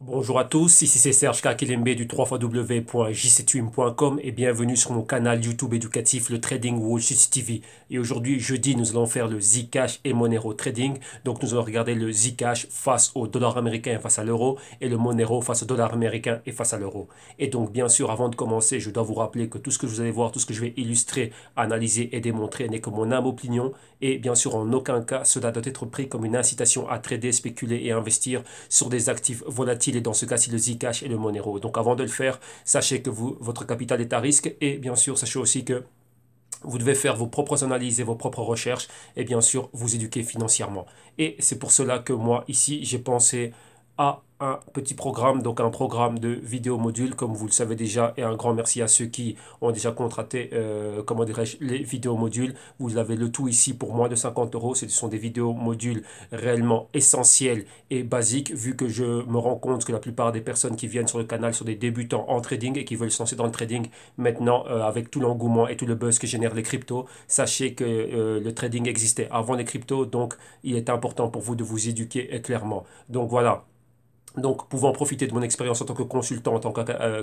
Bonjour à tous, ici c'est Serge Kakelembe du 3xw.jctwim.com et bienvenue sur mon canal YouTube éducatif le Trading Wall Street TV. Et aujourd'hui, jeudi, nous allons faire le Zcash et Monero Trading. Donc nous allons regarder le Zcash face au dollar américain et face à l'euro et le Monero face au dollar américain et face à l'euro. Et donc bien sûr, avant de commencer, je dois vous rappeler que tout ce que vous allez voir, tout ce que je vais illustrer, analyser et démontrer n'est que mon âme opinion. Et bien sûr, en aucun cas, cela doit être pris comme une incitation à trader, spéculer et investir sur des actifs volatiles et dans ce cas-ci le Zcash et le Monero. Donc avant de le faire, sachez que votre capital est à risque et bien sûr, sachez aussi que vous devez faire vos propres analyses et vos propres recherches et bien sûr vous éduquer financièrement. Et c'est pour cela que moi ici j'ai pensé à un petit programme, donc un programme de vidéo module, comme vous le savez déjà, et un grand merci à ceux qui ont déjà contracté, comment dirais-je, les vidéos modules. Vous avez le tout ici pour moins de 50 euros. Ce sont des vidéos modules réellement essentielles et basiques, vu que je me rends compte que la plupart des personnes qui viennent sur le canal sont des débutants en trading et qui veulent se lancer dans le trading maintenant, avec tout l'engouement et tout le buzz que génèrent les cryptos. Sachez que le trading existait avant les cryptos, donc il est important pour vous de vous éduquer clairement. Donc voilà. Donc, pouvant profiter de mon expérience en tant que consultant, en tant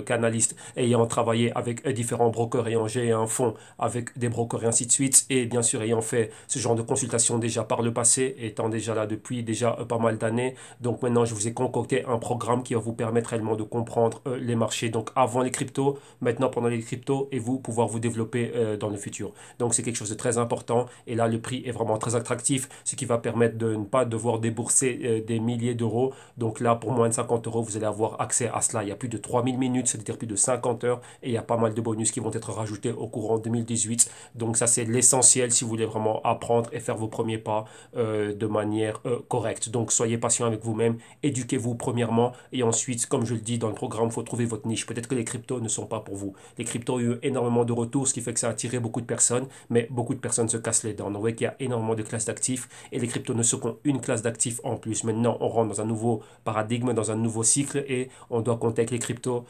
qu'analyste, ayant travaillé avec différents brokers, ayant géré un fonds avec des brokers et ainsi de suite, et bien sûr ayant fait ce genre de consultation déjà par le passé, étant déjà là depuis déjà pas mal d'années. Donc maintenant, je vous ai concocté un programme qui va vous permettre réellement de comprendre les marchés. Donc avant les cryptos, maintenant pendant les cryptos, et vous pouvoir vous développer dans le futur. Donc c'est quelque chose de très important, et là le prix est vraiment très attractif, ce qui va permettre de ne pas devoir débourser des milliers d'euros. Donc là, pour moins de 50 euros, vous allez avoir accès à cela. Il y a plus de 3000 minutes, c'est-à-dire plus de 50 heures, et il y a pas mal de bonus qui vont être rajoutés au courant 2018. Donc ça, c'est l'essentiel si vous voulez vraiment apprendre et faire vos premiers pas de manière correcte. Donc soyez patient avec vous-même, éduquez-vous premièrement, et ensuite, comme je le dis dans le programme, il faut trouver votre niche. Peut-être que les cryptos ne sont pas pour vous. Les cryptos ont eu énormément de retours, ce qui fait que ça a attiré beaucoup de personnes, mais beaucoup de personnes se cassent les dents. Donc vous voyez qu'il y a énormément de classes d'actifs, et les cryptos ne sont qu'une classe d'actifs en plus. Maintenant, on rentre dans un nouveau paradigme, dans un nouveau cycle et on doit compter avec les cryptos.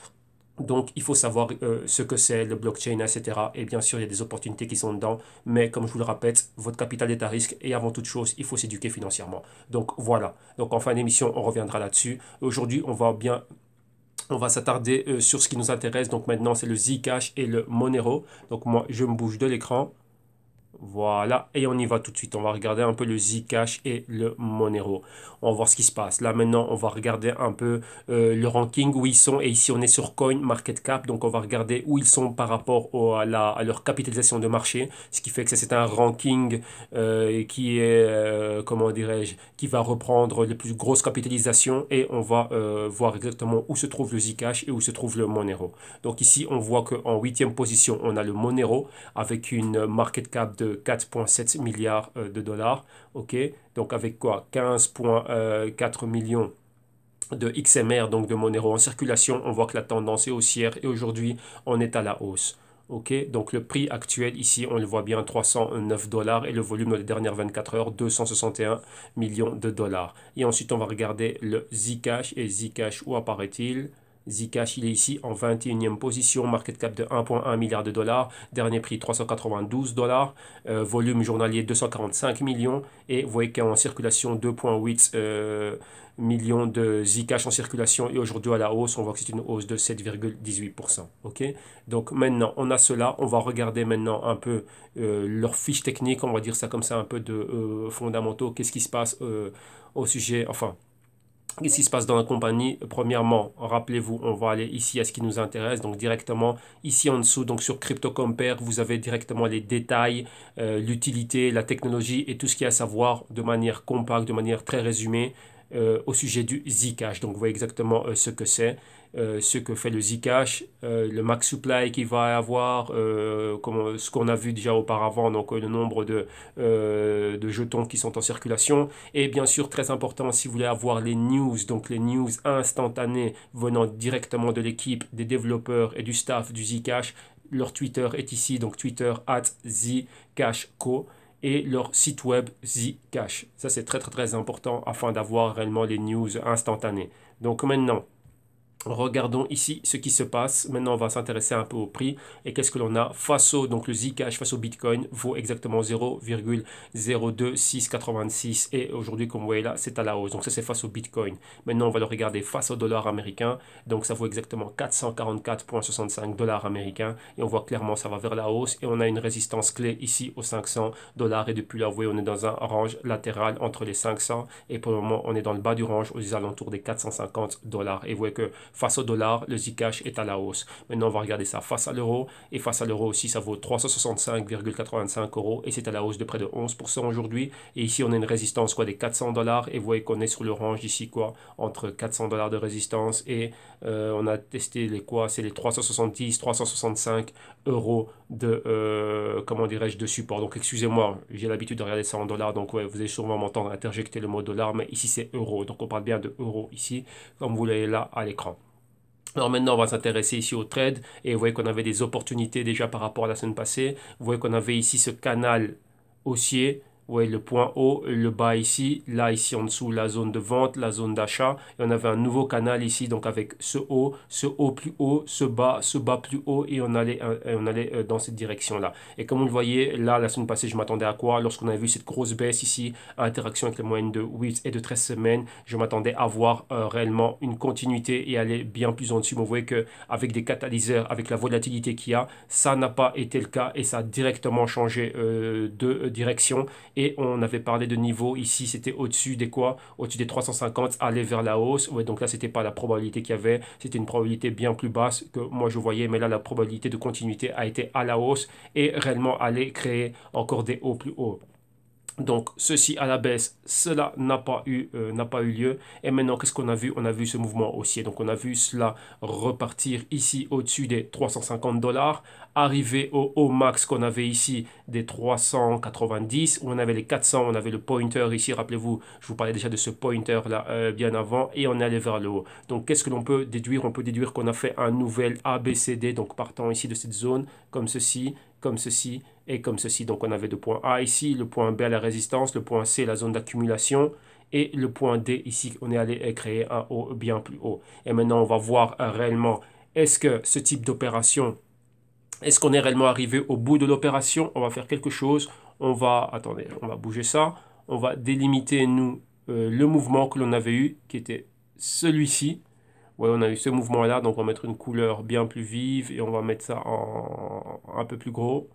Donc, il faut savoir ce que c'est, le blockchain, etc. Et bien sûr, il y a des opportunités qui sont dedans. Mais comme je vous le répète, votre capital est à risque et avant toute chose, il faut s'éduquer financièrement. Donc, voilà. Donc, en fin d'émission, on reviendra là-dessus. Aujourd'hui, on va s'attarder sur ce qui nous intéresse. Donc, maintenant, c'est le Zcash et le Monero. Donc, moi, je me bouge de l'écran. Voilà, et on y va tout de suite. On va regarder un peu le Zcash et le Monero. On va voir ce qui se passe. Là maintenant, on va regarder un peu le ranking où ils sont. Et ici, on est sur Coin Market Cap. Donc, on va regarder où ils sont par rapport à leur capitalisation de marché. Ce qui fait que c'est un ranking qui est, comment dirais-je, qui va reprendre les plus grosses capitalisations. Et on va voir exactement où se trouve le Zcash et où se trouve le Monero. Donc ici, on voit qu'en huitième position, on a le Monero avec une market cap de 4,7 milliards de dollars. OK, donc avec quoi 15,4 millions de XMR, donc de Monero en circulation. On voit que la tendance est haussière et aujourd'hui, on est à la hausse. OK, donc le prix actuel ici, on le voit bien, 309 dollars et le volume des dernières 24 heures, 261 millions de dollars. Et ensuite, on va regarder le Zcash. Et Zcash, où apparaît-il? Zcash, il est ici en 21e position, market cap de 1,1 milliard de dollars, dernier prix 392 dollars, volume journalier 245 millions, et vous voyez qu'en circulation 2,8 millions de Zcash en circulation, et aujourd'hui à la hausse, on voit que c'est une hausse de 7,18%. Ok, donc maintenant on a cela, on va regarder maintenant un peu leur fiche technique, on va dire ça comme ça, un peu de fondamentaux, qu'est-ce qui se passe au sujet, enfin, qu'est-ce qui se passe dans la compagnie? Premièrement, rappelez-vous, on va aller ici à ce qui nous intéresse. Donc directement ici en dessous, donc sur Crypto Compare, vous avez directement les détails, l'utilité, la technologie et tout ce qu'il y a à savoir de manière compacte, de manière très résumée au sujet du Zcash. Donc vous voyez exactement ce que c'est, ce que fait le Zcash, le max supply qu'il va avoir, ce qu'on a vu déjà auparavant, donc le nombre de jetons qui sont en circulation. Et bien sûr, très important, si vous voulez avoir les news, donc les news instantanées venant directement de l'équipe, des développeurs et du staff du Zcash, leur Twitter est ici, donc Twitter @Zcashco et leur site web Zcash. Ça, c'est très très très important afin d'avoir réellement les news instantanées. Donc maintenant, Regardons ici ce qui se passe. Maintenant, on va s'intéresser un peu au prix. Et qu'est-ce que l'on a face au, donc le Zcash face au Bitcoin vaut exactement 0,02686. Et aujourd'hui, comme vous voyez là, c'est à la hausse. Donc ça, c'est face au Bitcoin. Maintenant, on va le regarder face au dollar américain. Donc ça vaut exactement 444,65 dollars américains. Et on voit clairement, ça va vers la hausse. Et on a une résistance clé ici aux 500 dollars. Et depuis là, vous voyez, on est dans un range latéral entre les 500. Et pour le moment, on est dans le bas du range aux alentours des 450 dollars. Et vous voyez que face au dollar, le Zcash est à la hausse. Maintenant, on va regarder ça face à l'euro. Et face à l'euro aussi, ça vaut 365,85 euros. Et c'est à la hausse de près de 11% aujourd'hui. Et ici, on a une résistance quoi, des 400 dollars. Et vous voyez qu'on est sur le range ici, quoi, entre 400 dollars de résistance. Et on a testé les quoi, c'est les 370, 365 euros de, comment dirais-je, de support. Donc, excusez-moi, j'ai l'habitude de regarder ça en dollars. Donc, ouais, vous allez sûrement m'entendre interjecter le mot dollar. Mais ici, c'est euro. Donc, on parle bien de euro ici, comme vous l'avez là à l'écran. Alors maintenant, on va s'intéresser ici au trade et vous voyez qu'on avait des opportunités déjà par rapport à la semaine passée. Vous voyez qu'on avait ici ce canal haussier. Vous voyez le point haut, le bas ici, là ici en dessous la zone de vente, la zone d'achat. Et on avait un nouveau canal ici, donc avec ce haut plus haut, ce bas plus haut et on allait dans cette direction-là. Et comme vous le voyez, là la semaine passée, je m'attendais à quoi? Lorsqu'on avait vu cette grosse baisse ici, interaction avec les moyennes de 8 et de 13 semaines, je m'attendais à voir réellement une continuité et aller bien plus en dessus. Mais vous voyez qu'avec des catalyseurs, avec la volatilité qu'il y a, ça n'a pas été le cas et ça a directement changé de direction. Et on avait parlé de niveau ici, c'était au-dessus des quoi? Au-dessus des 350, aller vers la hausse. Ouais, donc là, c'était pas la probabilité qu'il y avait, c'était une probabilité bien plus basse que moi je voyais, mais là, la probabilité de continuité a été à la hausse et réellement aller créer encore des hauts plus hauts. Donc, ceci à la baisse, cela n'a pas eu lieu. Et maintenant, qu'est-ce qu'on a vu? On a vu ce mouvement haussier. Donc, on a vu cela repartir ici au-dessus des 350 dollars, arriver au haut max qu'on avait ici des 390, où on avait les 400, on avait le pointer ici. Rappelez-vous, je vous parlais déjà de ce pointer là bien avant, et on est allé vers le haut. Donc, qu'est-ce que l'on peut déduire? On peut déduire qu'on a fait un nouvel ABCD, donc partant ici de cette zone, comme ceci, comme ceci et comme ceci. Donc on avait le point A ici, le point B à la résistance, le point C la zone d'accumulation et le point D ici, on est allé créer un haut bien plus haut. Et maintenant on va voir réellement est-ce que ce type d'opération, est-ce qu'on est réellement arrivé au bout de l'opération? On va faire quelque chose, on va, attendez, on va bouger ça, on va délimiter nous le mouvement que l'on avait eu qui était celui-ci. Ouais, on a eu ce mouvement-là, donc on va mettre une couleur bien plus vive et on va mettre ça en un peu plus gros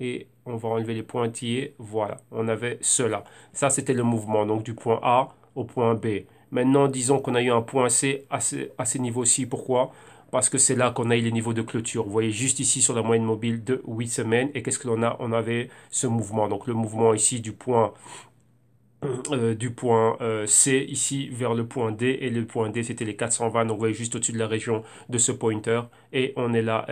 et on va enlever les pointillés. Voilà, on avait cela. Ça, c'était le mouvement, donc du point A au point B. Maintenant, disons qu'on a eu un point C à ces niveaux-ci. Pourquoi? Parce que c'est là qu'on a eu les niveaux de clôture. Vous voyez juste ici sur la moyenne mobile de 8 semaines. Et qu'est-ce que l'on a? On avait ce mouvement. Donc le mouvement ici du point C ici vers le point D et le point D c'était les 420 donc vous voyez juste au-dessus de la région de ce pointer et on est là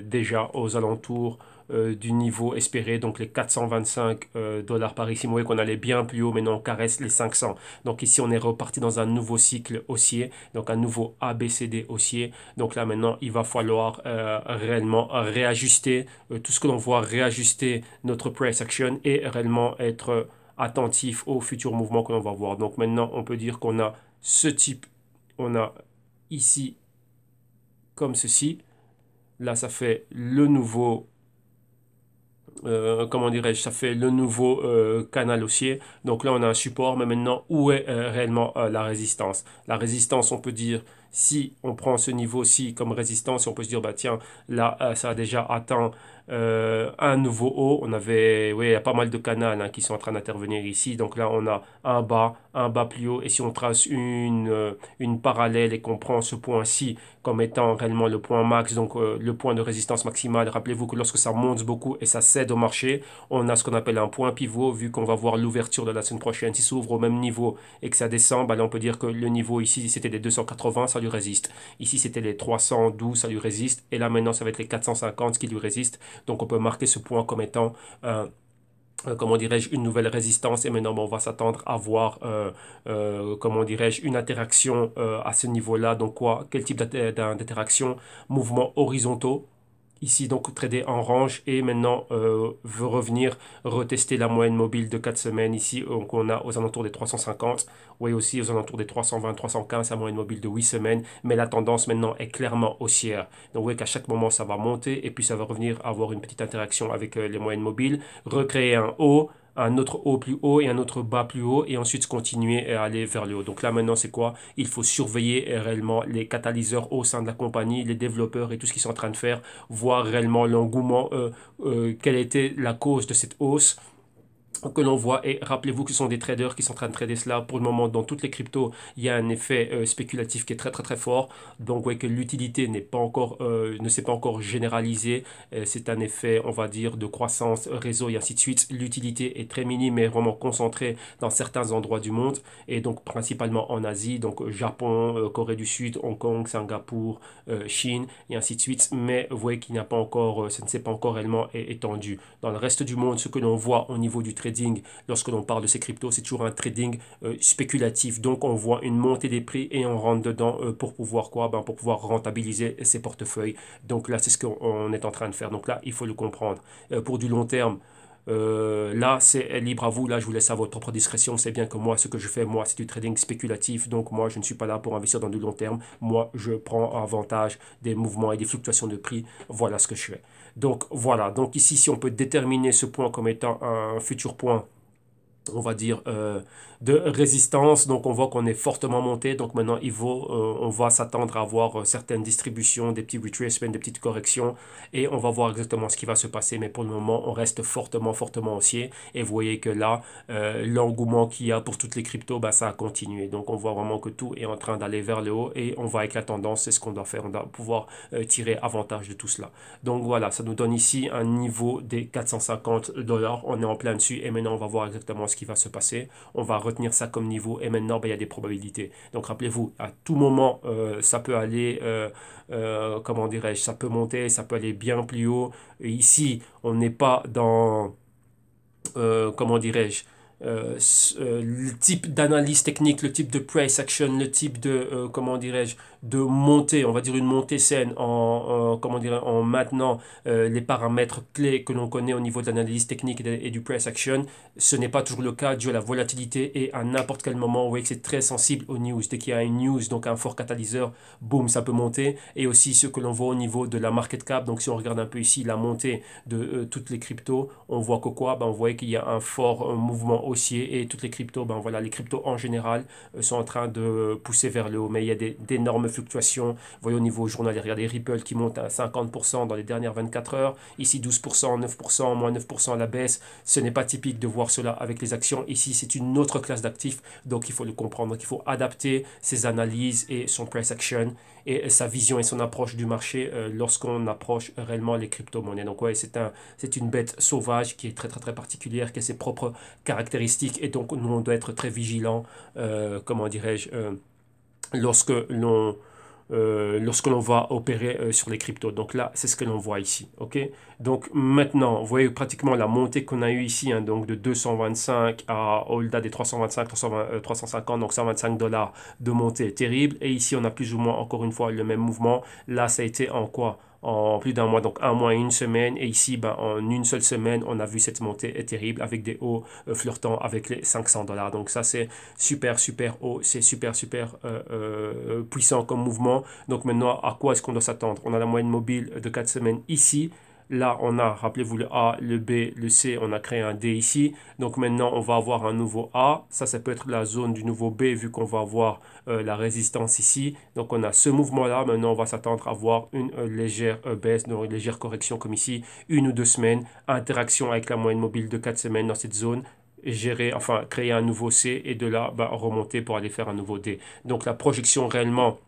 déjà aux alentours du niveau espéré donc les 425 dollars par ici vous voyez qu'on allait bien plus haut maintenant on caresse les 500 donc ici on est reparti dans un nouveau cycle haussier donc un nouveau ABCD haussier donc là maintenant il va falloir réellement réajuster tout ce que l'on voit réajuster notre price action et réellement être attentif aux futurs mouvements que l'on va voir. Donc maintenant, on peut dire qu'on a ce type, on a ici comme ceci. Là, ça fait le nouveau, comment dirais-je, ça fait le nouveau canal haussier. Donc là, on a un support, mais maintenant, où est réellement la résistance? La résistance, on peut dire, si on prend ce niveau-ci comme résistance, on peut se dire, bah tiens, là, ça a déjà atteint un nouveau haut. On avait, oui, il y a pas mal de canaux hein, qui sont en train d'intervenir ici. Donc là, on a un bas plus haut. Et si on trace une parallèle et qu'on prend ce point-ci comme étant réellement le point max, donc le point de résistance maximale, rappelez-vous que lorsque ça monte beaucoup et ça cède au marché, on a ce qu'on appelle un point pivot, vu qu'on va voir l'ouverture de la semaine prochaine. Si ça ouvre au même niveau et que ça descend, bah là, on peut dire que le niveau ici, c'était les 280, ça lui résiste. Ici, c'était les 312, ça lui résiste. Et là, maintenant, ça va être les 450 qui lui résistent. Donc on peut marquer ce point comme étant comment dirais-je, une nouvelle résistance et maintenant on va s'attendre à voir, comment dirais-je, une interaction à ce niveau-là. Donc quoi, quel type d'interaction? Mouvements horizontaux, ici donc trader en range et maintenant veut revenir retester la moyenne mobile de 4 semaines ici, donc on a aux alentours des 350, oui aussi aux alentours des 320, 315 la moyenne mobile de 8 semaines, mais la tendance maintenant est clairement haussière. Donc vous voyez qu'à chaque moment ça va monter et puis ça va revenir avoir une petite interaction avec les moyennes mobiles, recréer un haut, un autre haut plus haut et un autre bas plus haut et ensuite continuer à aller vers le haut. Donc là maintenant c'est quoi? Il faut surveiller réellement les catalyseurs au sein de la compagnie, les développeurs et tout ce qu'ils sont en train de faire, voir réellement l'engouement, quelle était la cause de cette hausse que l'on voit. Et rappelez-vous que ce sont des traders qui sont en train de trader cela. Pour le moment, dans toutes les cryptos, il y a un effet spéculatif qui est très très très fort. Donc, vous voyez que l'utilité n'est pas encore, ne s'est pas encore généralisée. C'est un effet, on va dire, de croissance, réseau et ainsi de suite. L'utilité est très minime, mais vraiment concentrée dans certains endroits du monde. Et donc, principalement en Asie, donc Japon, Corée du Sud, Hong Kong, Singapour, Chine et ainsi de suite. Mais vous voyez qu'il n'y a pas encore, ça ne s'est pas encore réellement étendu. Dans le reste du monde, ce que l'on voit au niveau du trading, lorsque l'on parle de ces cryptos, c'est toujours un trading spéculatif. Donc, on voit une montée des prix et on rentre dedans pour pouvoir quoi? Ben, pour pouvoir rentabiliser ses portefeuilles. Donc là, c'est ce qu'on est en train de faire. Donc là, il faut le comprendre. Pour du long terme, là, c'est libre à vous. Là, je vous laisse à votre propre discrétion. C'est bien que moi, ce que je fais, moi, c'est du trading spéculatif. Donc, moi, je ne suis pas là pour investir dans du long terme. Moi, je prends avantage des mouvements et des fluctuations de prix. Voilà ce que je fais. Donc, voilà. Donc, ici, si on peut déterminer ce point comme étant un futur point, on va dire, de résistance. Donc, on voit qu'on est fortement monté. Donc, maintenant, on va s'attendre à avoir certaines distributions, des petits retracements, des petites corrections. Et on va voir exactement ce qui va se passer. Mais pour le moment, on reste fortement, fortement haussier. Et vous voyez que là, l'engouement qu'il y a pour toutes les cryptos, bah, ça a continué. Donc, on voit vraiment que tout est en train d'aller vers le haut. Et on va avec la tendance, c'est ce qu'on doit faire. On doit pouvoir tirer avantage de tout cela. Donc, voilà, ça nous donne ici un niveau des 450 dollars. On est en plein dessus. Et maintenant, on va voir exactement ce qui va se passer. On va retenir ça comme niveau et maintenant ben, il y a des probabilités. Donc rappelez-vous, à tout moment ça peut aller, comment dirais-je, ça peut monter, ça peut aller bien plus haut. Et ici, on n'est pas dans, comment dirais-je, le type d'analyse technique, le type de price action, le type de, comment dirais-je, de montée, on va dire une montée saine comment dirais, en maintenant les paramètres clés que l'on connaît au niveau de l'analyse technique et du price action. Ce n'est pas toujours le cas dû à la volatilité et à n'importe quel moment, vous voyez que c'est très sensible aux news. Dès qu'il y a une news, donc un fort catalyseur, boum, ça peut monter. Et aussi ce que l'on voit au niveau de la market cap, donc si on regarde un peu ici la montée de toutes les cryptos, on voit que quoi? Ben, on voit qu'il y a un fort mouvement haussier et toutes les cryptos, ben voilà, les cryptos en général sont en train de pousser vers le haut. Mais il y a d'énormes fluctuations. Vous voyez au niveau journalier, regardez Ripple qui monte à 50% dans les dernières 24 heures. Ici 12%, 9%, moins 9% à la baisse. Ce n'est pas typique de voir cela avec les actions. Ici, c'est une autre classe d'actifs. Donc, il faut le comprendre. Donc, il faut adapter ses analyses et son price action et sa vision et son approche du marché lorsqu'on approche réellement les crypto-monnaies. Donc, ouais, c'est une bête sauvage qui est très, très, très particulière, qui a ses propres caractéristiques. Et donc, nous, on doit être très vigilant, comment dirais-je, lorsque lorsque l'on va opérer sur les cryptos. Donc là, c'est ce que l'on voit ici. Ok. Donc maintenant, vous voyez pratiquement la montée qu'on a eue ici, hein, donc de 225 à au-delà des 325, 350, donc 125 dollars de montée terrible. Et ici, on a plus ou moins encore une fois le même mouvement. Là, ça a été en quoi? En plus d'un mois, donc un mois et une semaine. Et ici, ben, en une seule semaine, on a vu cette montée terrible avec des hauts flirtant avec les 500 dollars. Donc ça, c'est super, super haut. C'est super, super puissant comme mouvement. Donc maintenant, à quoi est-ce qu'on doit s'attendre? On a la moyenne mobile de 4 semaines ici. Là, on a, rappelez-vous, le A, le B, le C, on a créé un D ici. Donc maintenant, on va avoir un nouveau A. Ça peut être la zone du nouveau B, vu qu'on va avoir la résistance ici. Donc on a ce mouvement-là. Maintenant, on va s'attendre à voir une légère baisse, donc une légère correction comme ici, 1 ou 2 semaines. Interaction avec la moyenne mobile de 4 semaines dans cette zone. Gérer, enfin, créer un nouveau C et de là, bah, remonter pour aller faire un nouveau D. Donc la projection réellement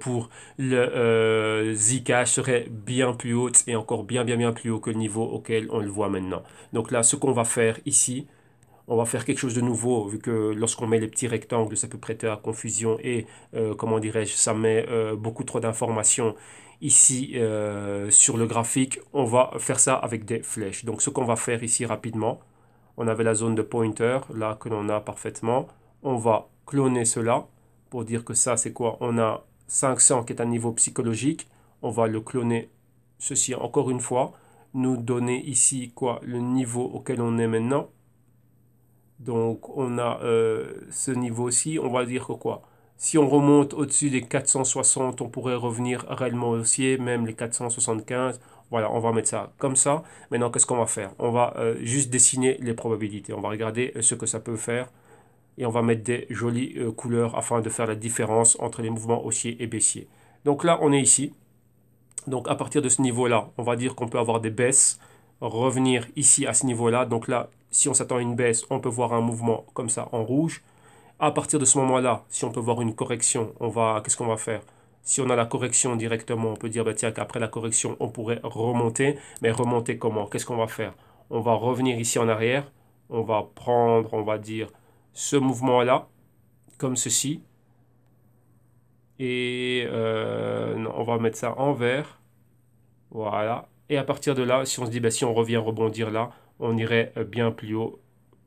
pour le Zcash serait bien plus haute et encore bien bien bien plus haut que le niveau auquel on le voit maintenant. Donc là, ce qu'on va faire ici, on va faire quelque chose de nouveau, vu que lorsqu'on met les petits rectangles, ça peut prêter à confusion et, comment dirais-je, ça met beaucoup trop d'informations ici sur le graphique. On va faire ça avec des flèches. Donc ce qu'on va faire ici rapidement, on avait la zone de pointer, là que l'on a parfaitement. On va cloner cela pour dire que ça c'est quoi? On a 500 qui est un niveau psychologique. On va le cloner ceci encore une fois, nous donner ici quoi, le niveau auquel on est maintenant. Donc on a ce niveau-ci, on va dire que quoi? Si on remonte au-dessus des 460, on pourrait revenir réellement haussier, même les 475. Voilà, on va mettre ça comme ça. Maintenant, qu'est-ce qu'on va faire? On va juste dessiner les probabilités. On va regarder ce que ça peut faire et on va mettre des jolies couleurs afin de faire la différence entre les mouvements haussiers et baissiers. Donc là, on est ici. Donc à partir de ce niveau-là, on va dire qu'on peut avoir des baisses, revenir ici à ce niveau-là. Donc là, si on s'attend à une baisse, on peut voir un mouvement comme ça en rouge. À partir de ce moment-là, si on peut voir une correction, qu'est-ce qu'on va faire? Si on a la correction directement, on peut dire bah, tiens, qu'après la correction, on pourrait remonter. Mais remonter comment? Qu'est-ce qu'on va faire? On va revenir ici en arrière. On va prendre, on va dire, ce mouvement-là, comme ceci. Et non, on va mettre ça en vert. Voilà. Et à partir de là, si on se dit, bah, si on revient rebondir là, on irait bien plus haut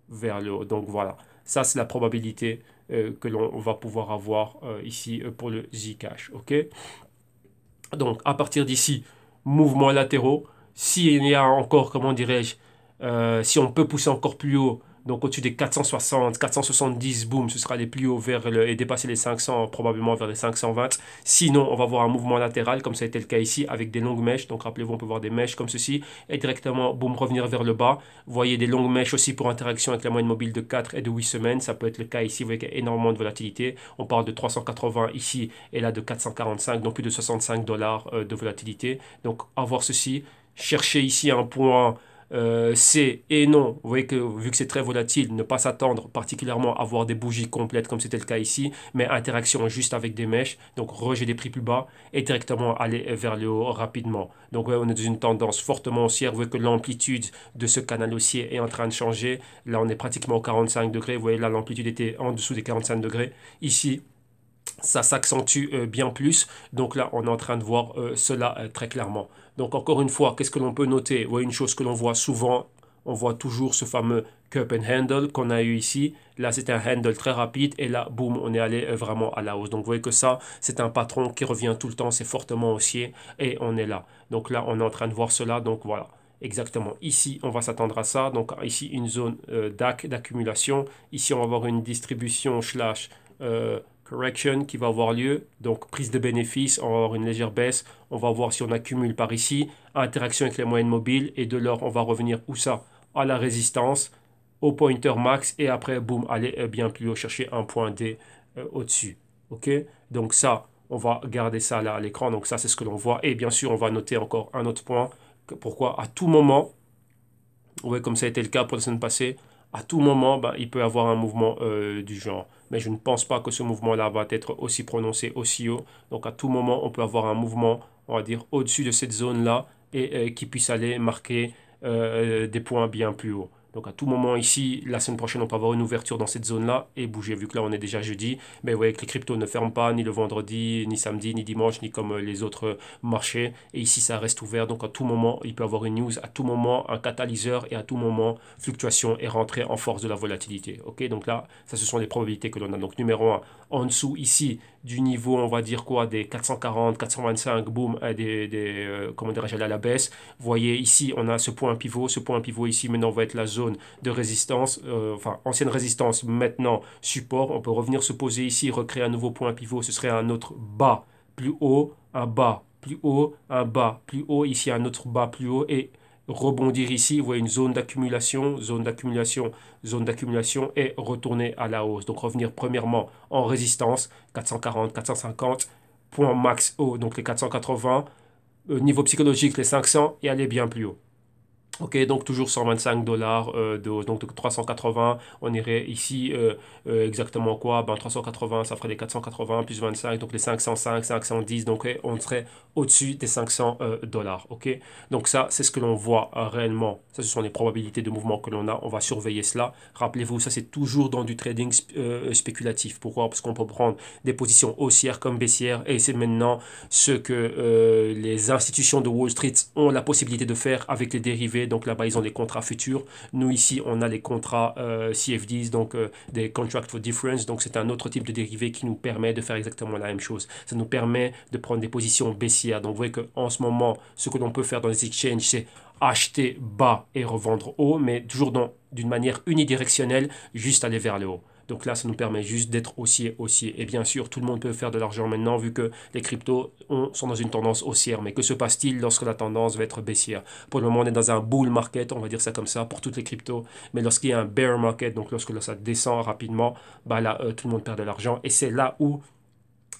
vers le haut. Donc voilà, ça c'est la probabilité que l'on va pouvoir avoir ici pour le Zcash. Ok. Donc à partir d'ici, mouvements latéraux. S'il y a encore, comment dirais-je, si on peut pousser encore plus haut, donc au-dessus des 460, 470, boum, ce sera les plus hauts et dépasser les 500, probablement vers les 520. Sinon, on va voir un mouvement latéral, comme ça a été le cas ici, avec des longues mèches. Donc rappelez-vous, on peut voir des mèches comme ceci, et directement, boum, revenir vers le bas. Vous voyez des longues mèches aussi pour interaction avec la moyenne mobile de 4 et de 8 semaines. Ça peut être le cas ici, vous voyez qu'il y a énormément de volatilité. On parle de 380 ici, et là de 445, donc plus de 65 dollars de volatilité. Donc avoir ceci, chercher ici un point C et non. Vous voyez que vu que c'est très volatile, ne pas s'attendre particulièrement à voir des bougies complètes comme c'était le cas ici, mais interaction juste avec des mèches, donc rejet des prix plus bas et directement aller vers le haut rapidement. Donc ouais, on est dans une tendance fortement haussière. Vous voyez que l'amplitude de ce canal haussier est en train de changer. Là, on est pratiquement aux 45 degrés. Vous voyez là, l'amplitude était en dessous des 45 degrés. Ici, ça s'accentue bien plus. Donc là, on est en train de voir cela très clairement. Donc encore une fois, qu'est-ce que l'on peut noter? Ouais, une chose que l'on voit souvent, on voit toujours ce fameux cup and handle qu'on a eu ici. Là, c'était un handle très rapide et là, boum, on est allé vraiment à la hausse. Donc vous voyez que ça, c'est un patron qui revient tout le temps, c'est fortement haussier et on est là. Donc là, on est en train de voir cela. Donc voilà. Exactement. Ici, on va s'attendre à ça. Donc ici, une zone DAC d'accumulation. Ici, on va avoir une distribution slash correction qui va avoir lieu. Donc prise de bénéfice, on va avoir une légère baisse. On va voir si on accumule par ici. Interaction avec les moyennes mobiles. Et de l'or, on va revenir où ça? À la résistance, au pointer max. Et après, boum, aller bien plus haut, chercher un point D au-dessus. OK? Donc ça, on va garder ça là à l'écran. Donc ça, c'est ce que l'on voit. Et bien sûr, on va noter encore un autre point. Pourquoi à tout moment, ouais, comme ça a été le cas pour la semaine passée, à tout moment, ben, il peut y avoir un mouvement du genre. Mais je ne pense pas que ce mouvement-là va être aussi prononcé, aussi haut. Donc à tout moment, on peut avoir un mouvement, on va dire, au-dessus de cette zone-là et qui puisse aller marquer des points bien plus hauts. Donc à tout moment ici, la semaine prochaine, on peut avoir une ouverture dans cette zone-là et bouger. Vu que là, on est déjà jeudi, mais vous voyez que les cryptos ne ferment pas ni le vendredi, ni samedi, ni dimanche, ni comme les autres marché. Et ici, ça reste ouvert. Donc, à tout moment, il peut y avoir une news, à tout moment, un catalyseur et à tout moment, fluctuation et rentrée en force de la volatilité. OK, donc là, ça, ce sont les probabilités que l'on a. Donc, numéro un, en dessous, ici, du niveau, on va dire quoi, des 440, 425, boum, comment dirais-je, à la baisse. Vous voyez, ici, on a ce point pivot. Ce point pivot ici, maintenant, va être la zone de résistance, enfin, ancienne résistance, maintenant support. On peut revenir se poser ici, recréer un nouveau point pivot. Ce serait un autre bas plus haut, un bas plus haut, un bas plus haut, ici un autre bas plus haut et rebondir ici, vous voyez une zone d'accumulation, zone d'accumulation, zone d'accumulation et retourner à la hausse. Donc revenir premièrement en résistance, 440, 450, point max haut, donc les 480, niveau psychologique les 500 et aller bien plus haut. Ok, donc toujours 125 dollars de hausse, donc 380, on irait ici exactement quoi? Ben 380, ça ferait les 480 plus 25, donc les 505, 510, donc on serait au-dessus des 500 dollars. Ok, donc ça, c'est ce que l'on voit réellement. Ça, ce sont les probabilités de mouvement que l'on a. On va surveiller cela. Rappelez-vous, ça, c'est toujours dans du trading spéculatif. Pourquoi? Parce qu'on peut prendre des positions haussières comme baissières et c'est maintenant ce que les institutions de Wall Street ont la possibilité de faire avec les dérivés. donc là-bas ils ont les contrats futurs. Nous ici on a les contrats CFDs, donc des Contract for Difference, donc c'est un autre type de dérivé qui nous permet de faire exactement la même chose. Ça nous permet de prendre des positions baissières. Donc vous voyez qu'en ce moment, ce que l'on peut faire dans les exchanges, c'est acheter bas et revendre haut, mais toujours d'une manière unidirectionnelle, juste aller vers le haut. Donc là, ça nous permet juste d'être haussier, haussier. Et bien sûr, tout le monde peut faire de l'argent maintenant, vu que les cryptos sont dans une tendance haussière. Mais que se passe-t-il lorsque la tendance va être baissière? Pour le moment, on est dans un bull market, on va dire ça comme ça, pour toutes les cryptos. Mais lorsqu'il y a un bear market, donc lorsque ça descend rapidement, bah là, tout le monde perd de l'argent. Et c'est là où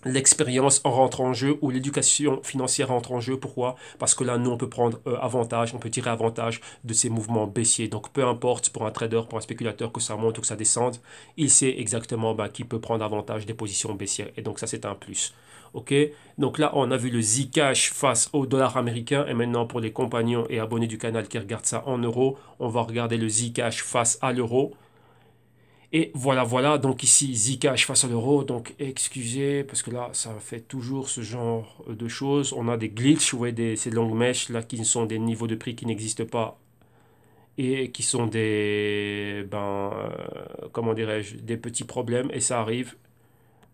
l'expérience rentre en jeu ou l'éducation financière rentre en jeu. Pourquoi? Parce que là, nous, on peut prendre avantage, on peut tirer avantage de ces mouvements baissiers. Donc, peu importe pour un trader, pour un spéculateur, que ça monte ou que ça descende, il sait exactement qui peut prendre avantage des positions baissières. Et donc, ça, c'est un plus. OK? Donc là, on a vu le Zcash face au dollar américain. Et maintenant, pour les compagnons et abonnés du canal qui regardent ça en euros, on va regarder le Zcash face à l'euro. Et voilà, voilà, donc ici, Zcash face à l'euro, donc excusez, parce que là, ça fait toujours ce genre de choses. On a des glitches, vous voyez, ces longues mèches, là, qui sont des niveaux de prix qui n'existent pas, et qui sont des, comment dirais-je, des petits problèmes, et ça arrive,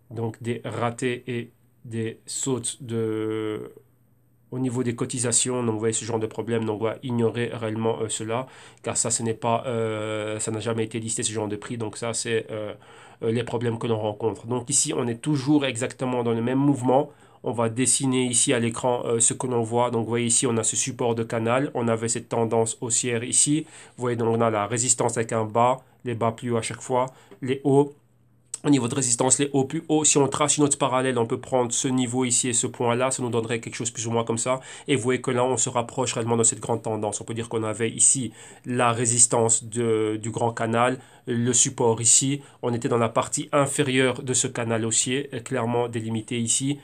donc des ratés et des sautes au niveau des cotisations. Donc vous voyez ce genre de problème, donc on va ignorer réellement cela, car ça, ce n'est pas, ça n'a jamais été listé ce genre de prix, donc ça c'est les problèmes que l'on rencontre. Donc ici on est toujours exactement dans le même mouvement. On va dessiner ici à l'écran ce que l'on voit. Donc vous voyez ici on a ce support de canal, on avait cette tendance haussière ici. Vous voyez, donc on a la résistance avec un bas, les bas plus hauts à chaque fois, les hauts. Au niveau de résistance, les hauts plus hauts, si on trace une autre parallèle, on peut prendre ce niveau ici et ce point-là, ça nous donnerait quelque chose plus ou moins comme ça. Et vous voyez que là, on se rapproche réellement de cette grande tendance. On peut dire qu'on avait ici la résistance du grand canal, le support ici. On était dans la partie inférieure de ce canal haussier, clairement délimité ici.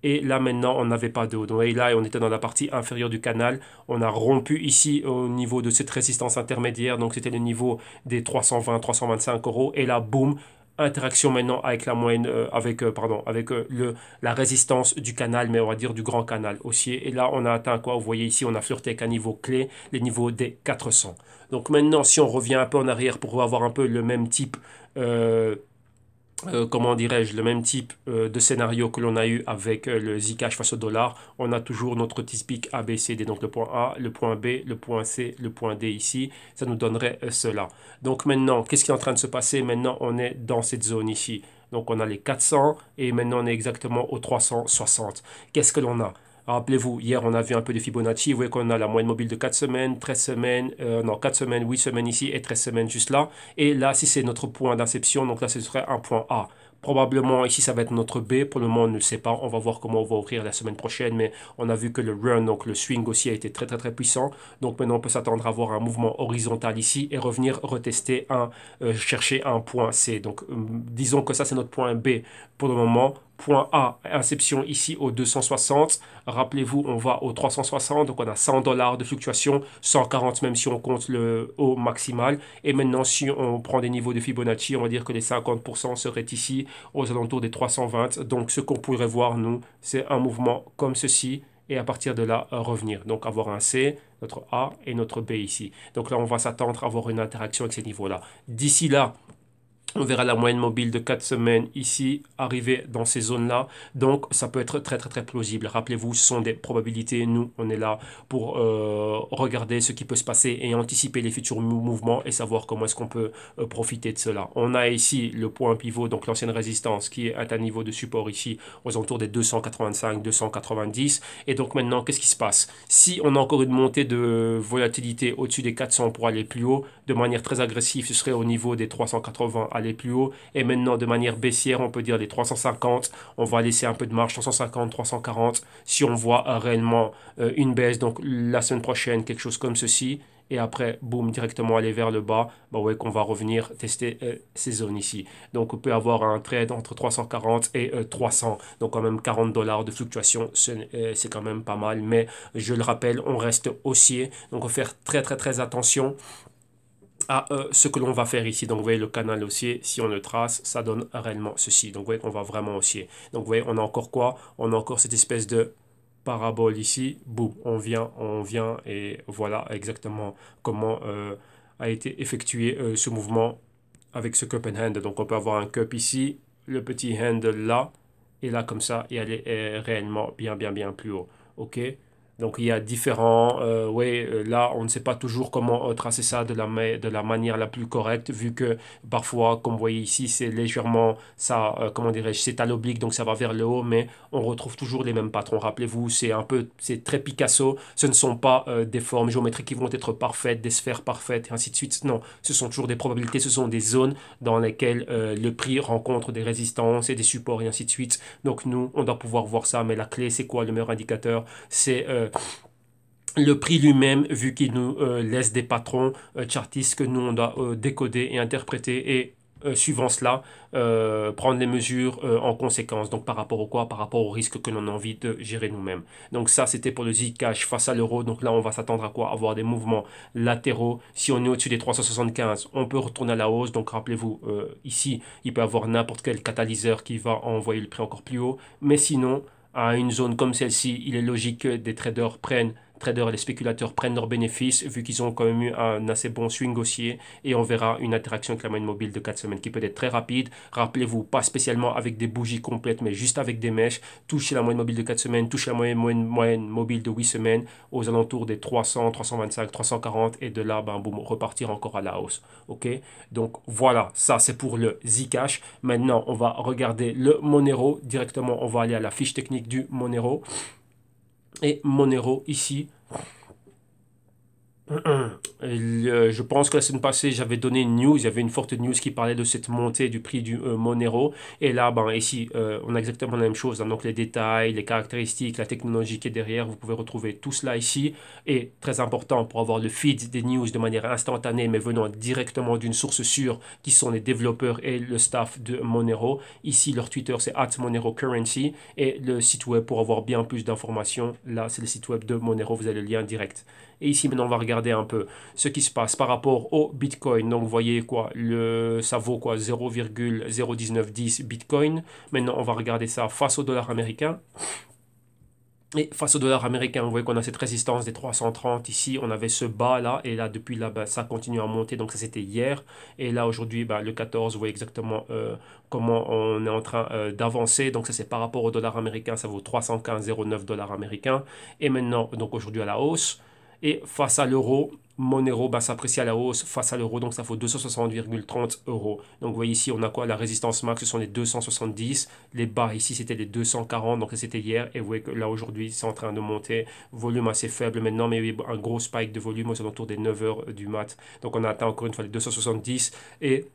Et là maintenant, on n'avait pas d'eau. Donc là, on était dans la partie inférieure du canal. On a rompu ici au niveau de cette résistance intermédiaire. Donc c'était le niveau des 320-325 euros. Et là, boum, interaction maintenant avec la moyenne, avec la résistance du canal, mais on va dire du grand canal haussier. Et là, on a atteint quoi? Vous voyez ici, on a flirté avec un niveau clé, les niveaux des 400. Donc maintenant, si on revient un peu en arrière pour avoir un peu le même type, comment dirais-je, le même type de scénario que l'on a eu avec le Zcash face au dollar, on a toujours notre typique ABCD, donc le point A, le point B, le point C, le point D ici, ça nous donnerait cela. Donc maintenant, qu'est-ce qui est en train de se passer? Maintenant, on est dans cette zone ici. Donc on a les 400 et maintenant on est exactement aux 360. Qu'est-ce que l'on a? Rappelez-vous, hier on a vu un peu de Fibonacci, vous voyez qu'on a la moyenne mobile de 4 semaines, 13 semaines, non 4 semaines, 8 semaines ici et 13 semaines juste là. Et là, si c'est notre point d'inception, donc là ce serait un point A. Probablement ici ça va être notre B, pour le moment on ne le sait pas, on va voir comment on va ouvrir la semaine prochaine, mais on a vu que le run, donc le swing aussi a été très très très puissant, donc maintenant on peut s'attendre à voir un mouvement horizontal ici et revenir retester chercher un point C, donc disons que ça c'est notre point B pour le moment. Point A, inception ici au 260. Rappelez-vous, on va au 360, donc on a 100 dollars de fluctuation, 140 même si on compte le haut maximal. Et maintenant, si on prend des niveaux de Fibonacci, on va dire que les 50% seraient ici aux alentours des 320. Donc ce qu'on pourrait voir, nous, c'est un mouvement comme ceci. Et à partir de là, revenir. Donc avoir un C, notre A et notre B ici. Donc là, on va s'attendre à avoir une interaction avec ces niveaux-là. D'ici là, on verra la moyenne mobile de 4 semaines ici, arriver dans ces zones-là. Donc, ça peut être très, très, très plausible. Rappelez-vous, ce sont des probabilités. Nous, on est là pour regarder ce qui peut se passer et anticiper les futurs mouvements et savoir comment est-ce qu'on peut profiter de cela. On a ici le point pivot, donc l'ancienne résistance, qui est à un niveau de support ici, aux alentours des 285, 290. Et donc, maintenant, qu'est-ce qui se passe? Si on a encore une montée de volatilité au-dessus des 400 pour aller plus haut, de manière très agressive, ce serait au niveau des 380 aller plus haut. Et maintenant, de manière baissière, on peut dire les 350. On va laisser un peu de marge, 350, 340. Si on voit réellement une baisse, donc la semaine prochaine, quelque chose comme ceci. Et après, boum, directement aller vers le bas, bah ouais, qu'on va revenir tester ces zones ici. Donc, on peut avoir un trade entre 340 et 300. Donc, quand même 40 dollars de fluctuation, c'est quand même pas mal. Mais je le rappelle, on reste haussier. Donc, il faut faire très, très, très attention à ce que l'on va faire ici. Donc vous voyez le canal haussier, si on le trace, ça donne réellement ceci. Donc vous voyez qu'on va vraiment haussier. Donc vous voyez, on a encore quoi? On a encore cette espèce de parabole ici, boum, on vient et voilà exactement comment a été effectué ce mouvement avec ce cup and hand. Donc on peut avoir un cup ici, le petit hand là, et là comme ça, et elle est réellement bien plus haut. Ok? Donc il y a différents, ouais, là on ne sait pas toujours comment tracer ça de la manière la plus correcte, vu que parfois, comme vous voyez ici, c'est légèrement, ça, comment dirais-je, c'est à l'oblique, donc ça va vers le haut, mais on retrouve toujours les mêmes patrons. Rappelez-vous, c'est un peu, c'est très Picasso, ce ne sont pas des formes géométriques qui vont être parfaites, des sphères parfaites, et ainsi de suite. Non, ce sont toujours des probabilités, ce sont des zones dans lesquelles le prix rencontre des résistances et des supports, et ainsi de suite. Donc nous, on doit pouvoir voir ça, mais la clé, c'est quoi le meilleur indicateur? C'est le prix lui-même, vu qu'il nous laisse des patrons chartistes que nous, on doit décoder et interpréter et suivant cela, prendre les mesures en conséquence. Donc par rapport au quoi? Par rapport au risque que l'on a envie de gérer nous-mêmes. Donc ça, c'était pour le Zcash face à l'euro. Donc là, on va s'attendre à quoi? Avoir des mouvements latéraux. Si on est au-dessus des 375, on peut retourner à la hausse. Donc rappelez-vous, ici, il peut y avoir n'importe quel catalyseur qui va envoyer le prix encore plus haut. Mais sinon, à une zone comme celle-ci, il est logique que des traders et les spéculateurs prennent leurs bénéfices vu qu'ils ont quand même eu un assez bon swing haussier et on verra une interaction avec la moyenne mobile de 4 semaines qui peut être très rapide. Rappelez-vous, pas spécialement avec des bougies complètes mais juste avec des mèches. Touchez la moyenne mobile de 4 semaines, touchez la moyenne mobile de 8 semaines aux alentours des 300, 325, 340 et de là, ben, boum, repartir encore à la hausse. Ok? Donc voilà, ça c'est pour le Zcash. Maintenant, on va regarder le Monero directement. On va aller à la fiche technique du Monero. Et Monero ici, je pense que la semaine passée, j'avais donné une news, il y avait une forte news qui parlait de cette montée du prix du Monero. Et là, ben, ici, on a exactement la même chose, hein. Donc les détails, les caractéristiques, la technologie qui est derrière, vous pouvez retrouver tout cela ici. Et très important pour avoir le feed des news de manière instantanée, mais venant directement d'une source sûre, qui sont les développeurs et le staff de Monero. Ici, leur Twitter, c'est @MoneroCurrency. Et le site web pour avoir bien plus d'informations, là, c'est le site web de Monero, vous avez le lien direct. Et ici, maintenant, on va regarder un peu ce qui se passe par rapport au Bitcoin. Donc, vous voyez quoi, ça vaut quoi, 0,01910 Bitcoin. Maintenant, on va regarder ça face au dollar américain. Et face au dollar américain, vous voyez qu'on a cette résistance des 330 ici, on avait ce bas là, et là depuis là, bah, ça continue à monter, donc ça c'était hier. Et là aujourd'hui, bah, le 14, vous voyez exactement comment on est en train d'avancer. Donc ça c'est par rapport au dollar américain, ça vaut 315,09 dollars américains. Et maintenant, donc aujourd'hui à la hausse. Et face à l'euro, Monero bah, s'apprécie à la hausse face à l'euro, donc ça vaut 260,30 euros. Donc vous voyez ici, on a quoi? La résistance max, ce sont les 270. Les bas ici, c'était les 240, donc c'était hier. Et vous voyez que là aujourd'hui, c'est en train de monter. Volume assez faible maintenant, mais il y a eu un gros spike de volume aux alentours des 9 heures du mat. Donc on a atteint encore une fois les 270. Et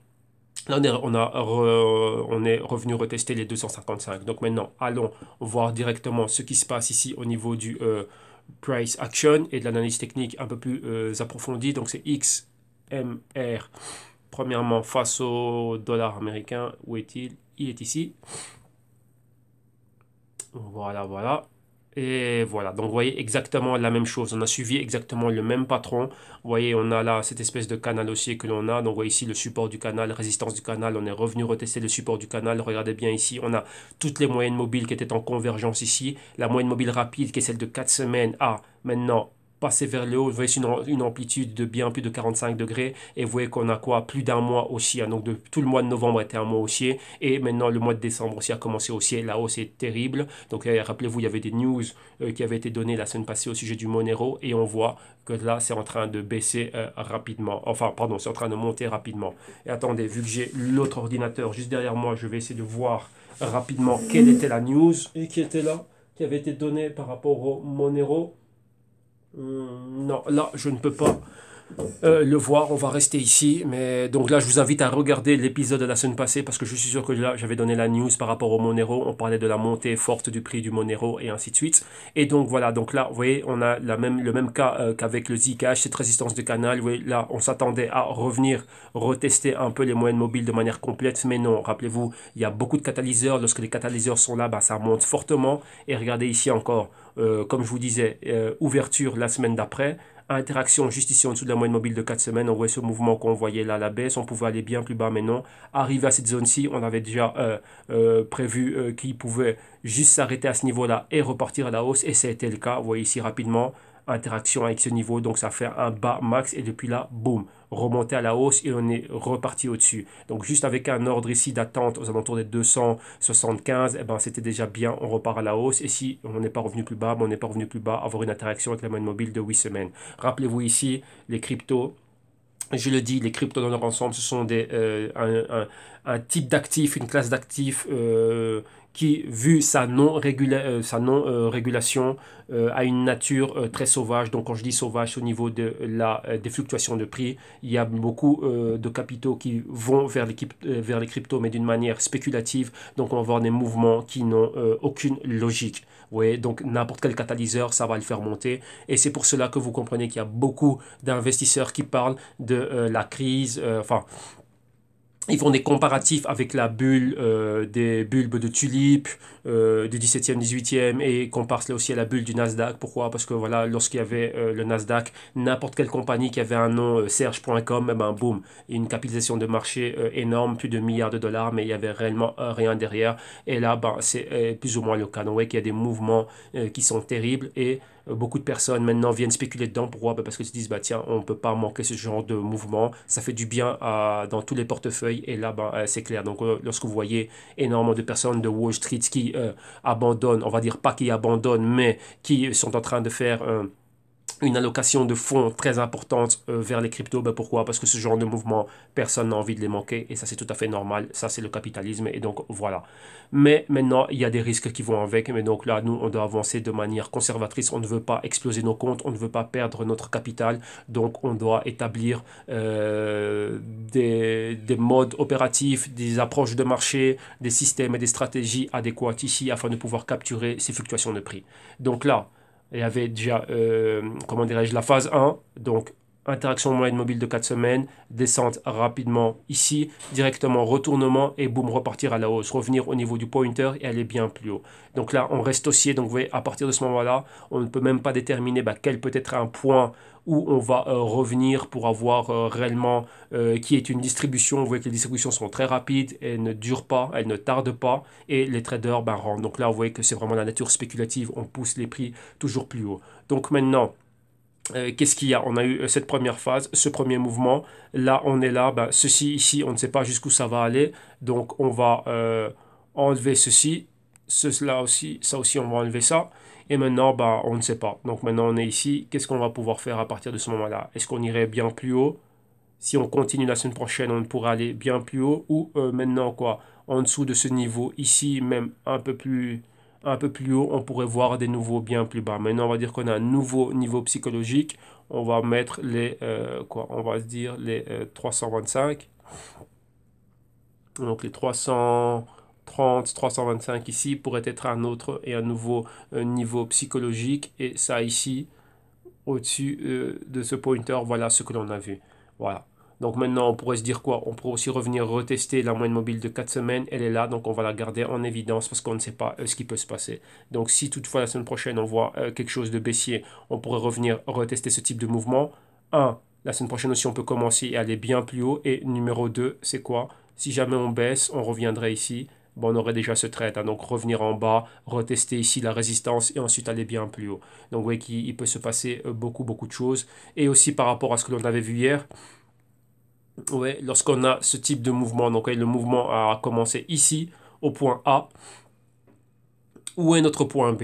là, on est revenu retester les 255. Donc maintenant, allons voir directement ce qui se passe ici au niveau du price action et de l'analyse technique un peu plus approfondie. Donc c'est XMR, premièrement face au dollar américain. Où est-il? Il est ici. Voilà. Et voilà, donc vous voyez exactement la même chose. On a suivi exactement le même patron. Vous voyez, on a là cette espèce de canal haussier que l'on a. Donc vous voyez ici le support du canal, résistance du canal. On est revenu retester le support du canal. Regardez bien ici, on a toutes les moyennes mobiles qui étaient en convergence ici. La moyenne mobile rapide qui est celle de 4 semaines a maintenant passer vers le haut. Vous voyez une amplitude de bien plus de 45 degrés et vous voyez qu'on a quoi, plus d'un mois haussier. Donc tout le mois de novembre était un mois haussier et maintenant le mois de décembre aussi a commencé haussier. La hausse est terrible. Donc rappelez-vous, il y avait des news qui avaient été données la semaine passée au sujet du Monero et on voit que là c'est en train de baisser rapidement. Enfin pardon, c'est en train de monter rapidement. Et attendez, vu que j'ai l'autre ordinateur juste derrière moi, je vais essayer de voir rapidement quelle était la news et qui était là, qui avait été donnée par rapport au Monero. Non, là, je ne peux pas le voir. On va rester ici. Mais donc là, je vous invite à regarder l'épisode de la semaine passée parce que je suis sûr que là, j'avais donné la news par rapport au Monero. On parlait de la montée forte du prix du Monero et ainsi de suite. Et donc voilà. Donc là, vous voyez, on a le même cas qu'avec le Zcash, cette résistance de canal. Vous voyez, là, on s'attendait à revenir retester un peu les moyennes mobiles de manière complète. Mais non, rappelez-vous, il y a beaucoup de catalyseurs. Lorsque les catalyseurs sont là, bah, ça monte fortement. Et regardez ici encore. Comme je vous disais, ouverture la semaine d'après, Interaction juste ici en dessous de la moyenne mobile de 4 semaines. On voit ce mouvement qu'on voyait là à la baisse. On pouvait aller bien plus bas, mais non. Arrivé à cette zone-ci, on avait déjà prévu qu'il pouvait juste s'arrêter à ce niveau-là et repartir à la hausse. Et ça a été le cas. Vous voyez ici rapidement, interaction avec ce niveau. Donc ça fait un bas max. Et depuis là, boum, remonter à la hausse et on est reparti au-dessus. Donc juste avec un ordre ici d'attente aux alentours des 275, eh ben, c'était déjà bien. On repart à la hausse. Et si on n'est pas revenu plus bas, ben, on n'est pas revenu plus bas, avoir une interaction avec la moyenne mobile de 8 semaines. Rappelez-vous ici, les cryptos, je le dis, les cryptos dans leur ensemble, ce sont un type d'actif, une classe d'actifs qui, vu sa non-régulation, a une nature très sauvage. Donc quand je dis sauvage, c'est au niveau des fluctuations de prix. Il y a beaucoup de capitaux qui vont vers les cryptos, mais d'une manière spéculative. Donc on va avoir des mouvements qui n'ont aucune logique. Ouais, donc n'importe quel catalyseur, ça va le faire monter. Et c'est pour cela que vous comprenez qu'il y a beaucoup d'investisseurs qui parlent de la crise, ils font des comparatifs avec la bulle des bulbes de tulipes du 17e, 18e et comparent cela aussi à la bulle du Nasdaq. Pourquoi? Parce que voilà, lorsqu'il y avait le Nasdaq, n'importe quelle compagnie qui avait un nom Serge.com, eh ben boum, une capitalisation de marché énorme, plus de milliards de dollars, mais il y avait réellement rien derrière. Et là, ben, c'est plus ou moins le cas. Donc, ouais, qu'il y a des mouvements qui sont terribles et beaucoup de personnes maintenant viennent spéculer dedans. Pourquoi? Parce qu'ils se disent, bah, tiens, on ne peut pas manquer ce genre de mouvement. Ça fait du bien dans tous les portefeuilles. Et là, bah, c'est clair. Donc, lorsque vous voyez énormément de personnes de Wall Street qui abandonnent, on va dire pas qui abandonnent, mais qui sont en train de faire une allocation de fonds très importante vers les cryptos. Ben pourquoi? Parce que ce genre de mouvement, personne n'a envie de les manquer et ça c'est tout à fait normal. Ça c'est le capitalisme et donc voilà. Mais maintenant, il y a des risques qui vont avec. Mais donc là, nous, on doit avancer de manière conservatrice. On ne veut pas exploser nos comptes, on ne veut pas perdre notre capital. Donc on doit établir des modes opératifs, des approches de marché, des systèmes et des stratégies adéquates ici afin de pouvoir capturer ces fluctuations de prix. Donc là, il y avait déjà, comment dirais-je, la phase 1, donc interaction moyenne mobile de 4 semaines, descente rapidement ici, directement retournement et boum, repartir à la hausse, revenir au niveau du pointer et aller bien plus haut. Donc là, on reste haussier, donc vous voyez, à partir de ce moment-là, on ne peut même pas déterminer quel peut être un point où on va revenir pour avoir réellement qui est une distribution. Vous voyez que les distributions sont très rapides, elles ne durent pas, elles ne tardent pas et les traders rentrent. Donc là, vous voyez que c'est vraiment la nature spéculative, on pousse les prix toujours plus haut. Donc maintenant, qu'est-ce qu'il y a? On a eu cette première phase, ce premier mouvement. Là, on est là. Ceci ici, on ne sait pas jusqu'où ça va aller. Donc, on va enlever ceci. Cela aussi, ça aussi, on va enlever ça. Et maintenant, on ne sait pas. Donc, maintenant, on est ici. Qu'est-ce qu'on va pouvoir faire à partir de ce moment-là? Est-ce qu'on irait bien plus haut? Si on continue la semaine prochaine, on pourrait aller bien plus haut. Ou maintenant, quoi? En dessous de ce niveau, ici, même un peu plus haut, on pourrait voir des nouveaux bien plus bas. Maintenant, on va dire qu'on a un nouveau niveau psychologique. On va mettre on va se dire les 325. Donc les 330, 325 ici pourrait être un autre et un nouveau niveau psychologique. Et ça ici, au-dessus de ce pointer, voilà ce que l'on a vu. Voilà. Donc maintenant, on pourrait se dire quoi? On pourrait aussi revenir retester la moyenne mobile de 4 semaines. Elle est là, donc on va la garder en évidence parce qu'on ne sait pas ce qui peut se passer. Donc si toutefois la semaine prochaine, on voit quelque chose de baissier, on pourrait revenir retester ce type de mouvement. La semaine prochaine aussi, on peut commencer et aller bien plus haut. Et numéro 2, c'est quoi? Si jamais on baisse, on reviendrait ici. On aurait déjà ce trade, hein. Donc revenir en bas, retester ici la résistance et ensuite aller bien plus haut. Donc vous voyez qu'il peut se passer beaucoup, beaucoup de choses. Et aussi par rapport à ce que l'on avait vu hier, ouais, lorsqu'on a ce type de mouvement, donc le mouvement a commencé ici, au point A, où est notre point B?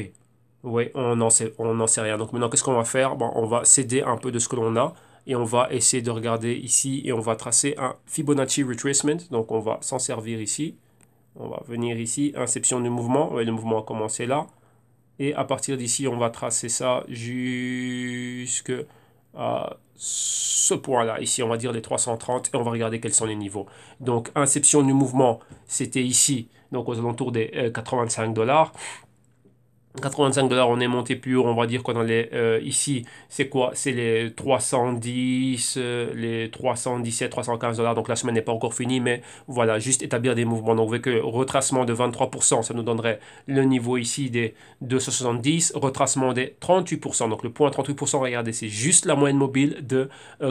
Oui, on n'en sait rien. Donc maintenant, qu'est-ce qu'on va faire? On va céder un peu de ce que l'on a et on va essayer de regarder ici et on va tracer un Fibonacci Retracement. Donc on va s'en servir ici. On va venir ici, inception du mouvement. Ouais, le mouvement a commencé là. Et à partir d'ici, on va tracer ça jusque à ce point-là. Ici, on va dire les 330 et on va regarder quels sont les niveaux. Donc, inception du mouvement, c'était ici, donc aux alentours des 85 $. $85, on est monté plus haut, on va dire qu'on allait ici, c'est quoi? C'est les 310, les 317, $315, donc la semaine n'est pas encore finie, mais voilà, juste établir des mouvements. Donc, avec le retracement de 23%, ça nous donnerait le niveau ici des 270, retracement des 38%, donc le point 38%, regardez, c'est juste la moyenne mobile de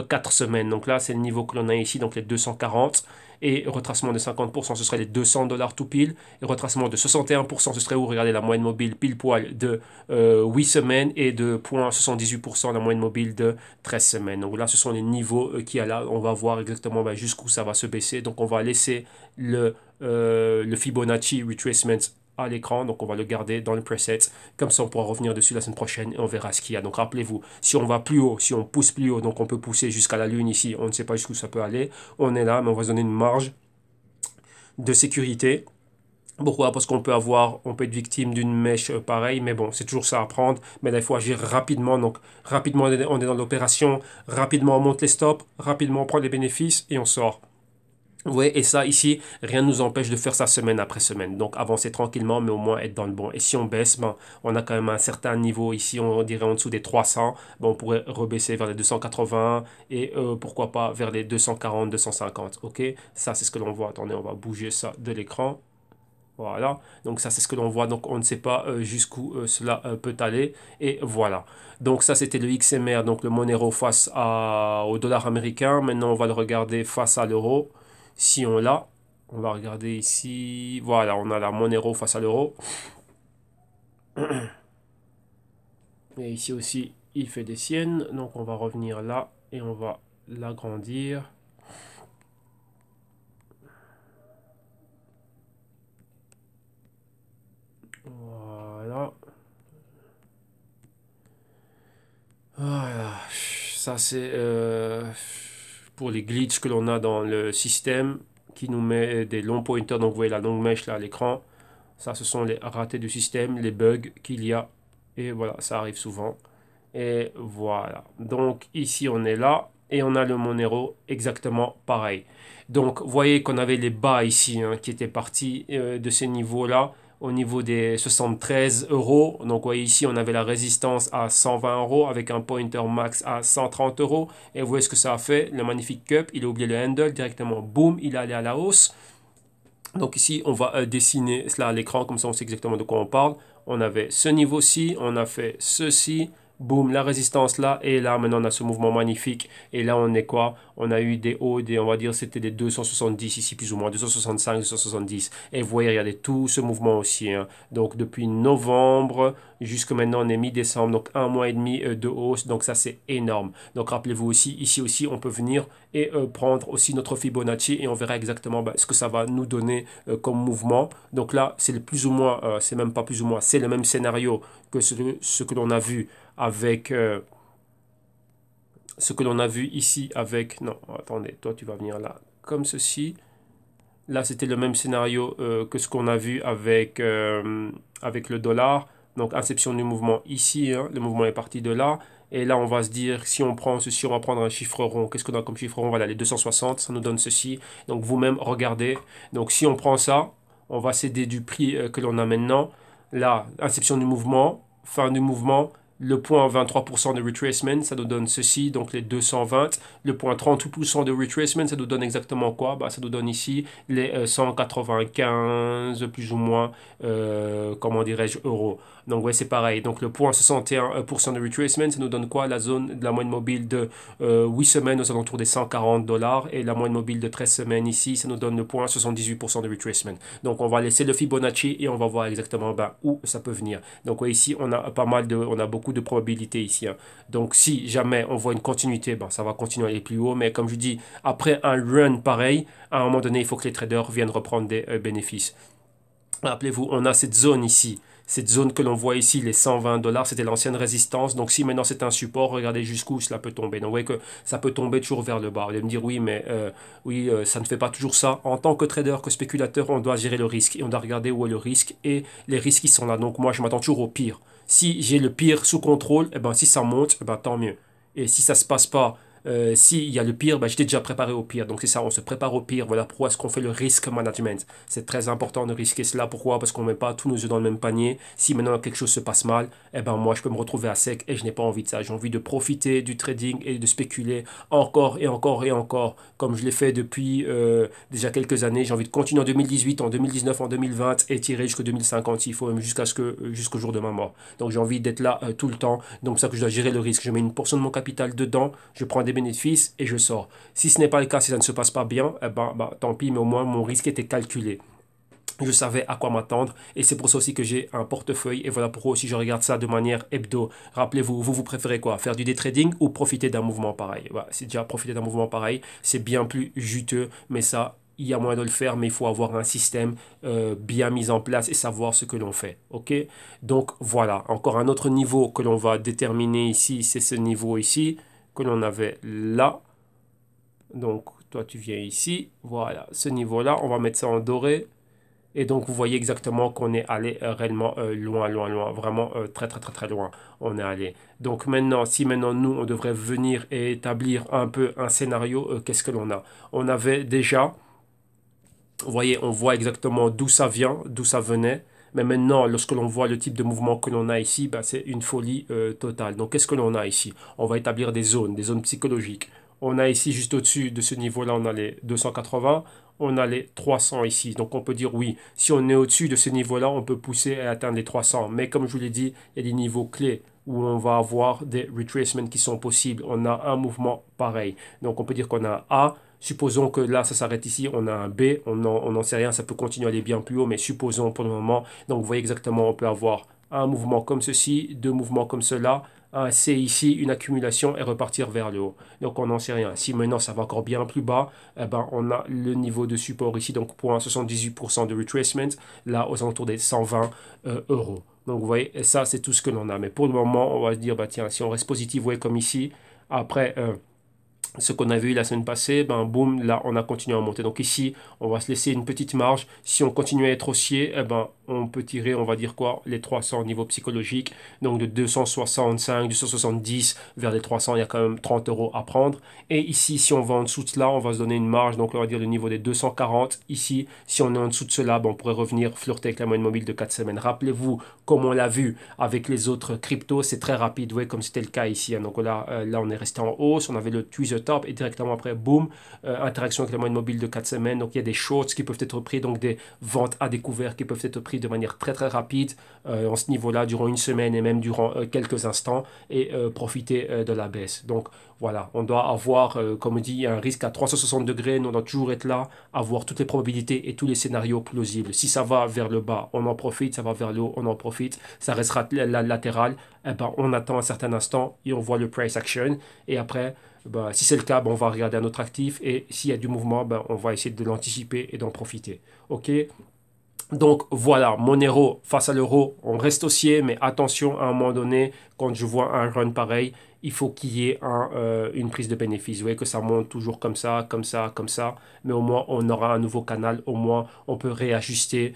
4 semaines. Donc là, c'est le niveau que l'on a ici, donc les 240. Et retracement de 50%, ce serait les $200 tout pile. Et retracement de 61%, ce serait où? Regardez la moyenne mobile pile poil de 8 semaines et de 0,78% la moyenne mobile de 13 semaines. Donc là, ce sont les niveaux qu'il y a là. On va voir exactement jusqu'où ça va se baisser. Donc on va laisser le Fibonacci Retracement à l'écran, donc on va le garder dans le preset, comme ça on pourra revenir dessus la semaine prochaine et on verra ce qu'il y a. Donc rappelez-vous, si on va plus haut, si on pousse plus haut, donc on peut pousser jusqu'à la lune ici, on ne sait pas jusqu'où ça peut aller, on est là, mais on va se donner une marge de sécurité. Pourquoi? Parce qu'on peut on peut être victime d'une mèche pareille, mais bon, c'est toujours ça à prendre. Mais là, il faut agir rapidement. Donc, rapidement, on est dans l'opération. Rapidement, on monte les stops. Rapidement, on prend les bénéfices et on sort. Oui, et ça, ici, rien ne nous empêche de faire ça semaine après semaine. Donc, avancer tranquillement, mais au moins être dans le bon. Et si on baisse, ben, on a quand même un certain niveau ici, on dirait en dessous des 300. Ben, on pourrait rebaisser vers les 280 et pourquoi pas vers les 240, 250. OK? Ça, c'est ce que l'on voit. Attendez, on va bouger ça de l'écran. Voilà, donc ça c'est ce que l'on voit, donc on ne sait pas jusqu'où cela peut aller, et voilà. Donc ça c'était le XMR, donc le Monero face au dollar américain. Maintenant on va le regarder face à l'euro, si on l'a. On va regarder ici, voilà, on a la Monero face à l'euro. Et ici aussi, il fait des siennes, donc on va revenir là, et on va l'agrandir. Voilà. Voilà, ça c'est pour les glitches que l'on a dans le système qui nous met des longs pointers. Donc vous voyez la longue mèche là à l'écran. Ça ce sont les ratés du système, les bugs qu'il y a. Et voilà, ça arrive souvent. Et voilà. Donc ici on est là et on a le Monero exactement pareil. Donc vous voyez qu'on avait les bas ici qui étaient partis de ces niveaux-là au niveau des 73 euros. Donc, vous voyez ici, on avait la résistance à 120 euros avec un pointer max à 130 euros. Et vous voyez ce que ça a fait. Le magnifique cup, il a oublié le handle directement. Boum, il est allé à la hausse. Donc, ici, on va dessiner cela à l'écran. Comme ça, on sait exactement de quoi on parle. On avait ce niveau-ci, on a fait ceci. Boum, la résistance là, et là maintenant on a ce mouvement magnifique, et là on est quoi? On a eu des hauts, on va dire c'était des 270 ici plus ou moins, 265, 270, et vous voyez, regardez tout ce mouvement aussi, donc depuis novembre jusqu'à maintenant on est mi-décembre, donc un mois et demi de hausse, donc ça c'est énorme. Donc rappelez-vous aussi, ici aussi on peut venir et prendre aussi notre Fibonacci, et on verra exactement ce que ça va nous donner comme mouvement. Donc là c'est le plus ou moins, c'est même pas plus ou moins, c'est le même scénario que ce que l'on a vu avec ce que l'on a vu ici avec... Non, attendez, toi tu vas venir là comme ceci. Là c'était le même scénario que ce qu'on a vu avec, avec le dollar. Donc inception du mouvement ici, le mouvement est parti de là. Et là on va se dire, si on prend ceci, on va prendre un chiffre rond. Qu'est-ce qu'on a comme chiffre rond? Voilà, les 260, ça nous donne ceci. Donc vous-même regardez. Donc si on prend ça, on va céder du prix que l'on a maintenant. Là, inception du mouvement, fin du mouvement, le point 23% de retracement, ça nous donne ceci, donc les 220. Le point 38% de retracement, ça nous donne exactement quoi? Ça nous donne ici les 195, plus ou moins, comment dirais-je, euros. Donc ouais, c'est pareil. Donc le point 61% de retracement, ça nous donne quoi? La zone de la moyenne mobile de 8 semaines aux alentours des $140. Et la moyenne mobile de 13 semaines ici, ça nous donne le point 78% de retracement. Donc on va laisser le Fibonacci et on va voir exactement où ça peut venir. Donc ouais, ici, on a on a beaucoup de probabilités ici. Donc si jamais on voit une continuité, ça va continuer à aller plus haut. Mais comme je dis, après un run pareil, à un moment donné, il faut que les traders viennent reprendre des bénéfices. Rappelez-vous, on a cette zone ici. Cette zone que l'on voit ici, les $120, c'était l'ancienne résistance. Donc si maintenant c'est un support, regardez jusqu'où cela peut tomber. Donc vous voyez que ça peut tomber toujours vers le bas. Vous allez me dire oui, mais ça ne fait pas toujours ça. En tant que trader, que spéculateur, on doit gérer le risque. Et on doit regarder où est le risque. Et les risques, ils sont là. Donc moi, je m'attends toujours au pire. Si j'ai le pire sous contrôle, si ça monte, tant mieux. Et si ça ne se passe pas S'il y a le pire, j'étais déjà préparé au pire. Donc c'est ça, on se prépare au pire. Voilà pourquoi est-ce qu'on fait le risk management. C'est très important de risquer cela. Pourquoi? Parce qu'on ne met pas tous nos œufs dans le même panier. Si maintenant quelque chose se passe mal, eh ben moi je peux me retrouver à sec et je n'ai pas envie de ça. J'ai envie de profiter du trading et de spéculer encore et encore et encore, comme je l'ai fait depuis déjà quelques années. J'ai envie de continuer en 2018, en 2019, en 2020 et tirer jusqu'en 2050 s'il faut, même jusqu'au jour de ma mort. Donc j'ai envie d'être là tout le temps. Donc c'est ça que je dois gérer le risque. Je mets une portion de mon capital dedans, je prends des bénéfices et je sors. Si ce n'est pas le cas, si ça ne se passe pas bien, eh ben, tant pis, mais au moins mon risque était calculé. Je savais à quoi m'attendre et c'est pour ça aussi que j'ai un portefeuille et voilà pourquoi aussi je regarde ça de manière hebdo. Rappelez-vous, vous préférez quoi? Faire du day trading ou profiter d'un mouvement pareil? Voilà, c'est déjà profiter d'un mouvement pareil, c'est bien plus juteux, mais ça, il y a moyen de le faire, mais il faut avoir un système bien mis en place et savoir ce que l'on fait. Ok? Donc voilà, encore un autre niveau que l'on va déterminer ici, c'est ce niveau ici que l'on avait là. Donc toi tu viens ici, voilà, ce niveau-là, on va mettre ça en doré. Et donc, vous voyez exactement qu'on est allé réellement loin, loin, loin. Vraiment très, très, très, très loin. On est allé. Donc maintenant, si maintenant nous, on devrait venir et établir un peu un scénario, qu'est-ce que l'on a? On avait déjà, vous voyez, on voit exactement d'où ça vient, d'où ça venait. Mais maintenant, lorsque l'on voit le type de mouvement que l'on a ici, c'est une folie totale. Donc, qu'est-ce que l'on a ici? On va établir des zones psychologiques. On a ici, juste au-dessus de ce niveau-là, on a les 280, on a les 300 ici. Donc, on peut dire oui, si on est au-dessus de ce niveau-là, on peut pousser et atteindre les 300. Mais comme je vous l'ai dit, il y a des niveaux clés où on va avoir des retracements qui sont possibles. On a un mouvement pareil. Donc, on peut dire qu'on a un A. Supposons que là, ça s'arrête ici, on a un B, on n'en sait rien, ça peut continuer à aller bien plus haut, mais supposons pour le moment. Donc, vous voyez exactement, on peut avoir un mouvement comme ceci, deux mouvements comme cela, un C ici, une accumulation et repartir vers le haut. Donc, on n'en sait rien. Si maintenant, ça va encore bien plus bas, eh ben, on a le niveau de support ici, donc pour un 78% de retracement, là, aux alentours des 120 euros. Donc, vous voyez, et ça, c'est tout ce que l'on a. Mais pour le moment, on va se dire, tiens, si on reste positif, vous voyez, comme ici, après ce qu'on a vu la semaine passée, boum, là on a continué à monter. Donc ici, on va se laisser une petite marge. Si on continue à être haussier, on peut tirer, on va dire quoi, les 300 au niveau psychologique. Donc de 265, 270 vers les 300, il y a quand même 30 euros à prendre. Et ici, si on va en dessous de cela, on va se donner une marge. Donc on va dire le niveau des 240. Ici, si on est en dessous de cela, on pourrait revenir flirter avec la moyenne mobile de 4 semaines. Rappelez-vous, comme on l'a vu avec les autres cryptos, c'est très rapide, ouais, comme c'était le cas ici. Donc là, on est resté en hausse, on avait le tweezer top et directement après, boum, interaction avec la moyenne mobile de 4 semaines. Donc il y a des shorts qui peuvent être pris, donc des ventes à découvert qui peuvent être pris de manière très très rapide en ce niveau-là durant une semaine et même durant quelques instants et profiter de la baisse. Donc voilà, on doit avoir, comme on dit, un risque à 360 degrés. Nous, on doit toujours être là, avoir toutes les probabilités et tous les scénarios plausibles. Si ça va vers le bas, on en profite. Ça va vers le haut, on en profite. Ça restera la latérale. On attend un certain instant et on voit le price action. Et après, si c'est le cas, on va regarder un autre actif. Et s'il y a du mouvement, on va essayer de l'anticiper et d'en profiter. OK? Donc voilà, Monero face à l'euro, on reste haussier, mais attention, à un moment donné, quand je vois un run pareil, il faut qu'il y ait une prise de bénéfice. Vous voyez que ça monte toujours comme ça, comme ça, comme ça, mais au moins on aura un nouveau canal, au moins on peut réajuster,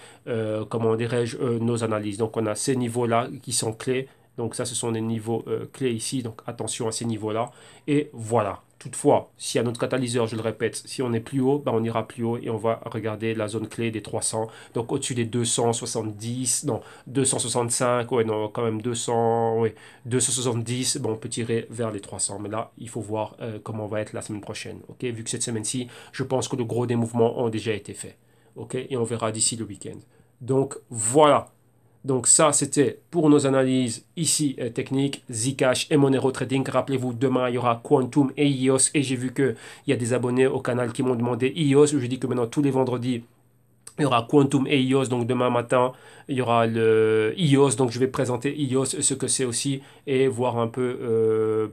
comment dirais-je, nos analyses. Donc on a ces niveaux-là qui sont clés. Donc ça, ce sont des niveaux clés ici, donc attention à ces niveaux-là. Et voilà. Toutefois, s'il y a notre catalyseur, je le répète, si on est plus haut, on ira plus haut et on va regarder la zone clé des 300. Donc au-dessus des 270, non, 265, ouais, non, quand même 200, ouais, 270, on peut tirer vers les 300. Mais là, il faut voir comment on va être la semaine prochaine. Ok, vu que cette semaine-ci, je pense que le gros des mouvements ont déjà été faits. Ok, et on verra d'ici le week-end. Donc voilà. Donc ça, c'était pour nos analyses ici techniques, Zcash et Monero Trading. Rappelez-vous, demain, il y aura Quantum et EOS. Et j'ai vu qu'il y a des abonnés au canal qui m'ont demandé EOS. Je dis que maintenant, tous les vendredis, il y aura Quantum et EOS. Donc demain matin, il y aura le EOS. Donc je vais présenter EOS, ce que c'est aussi, et voir un peu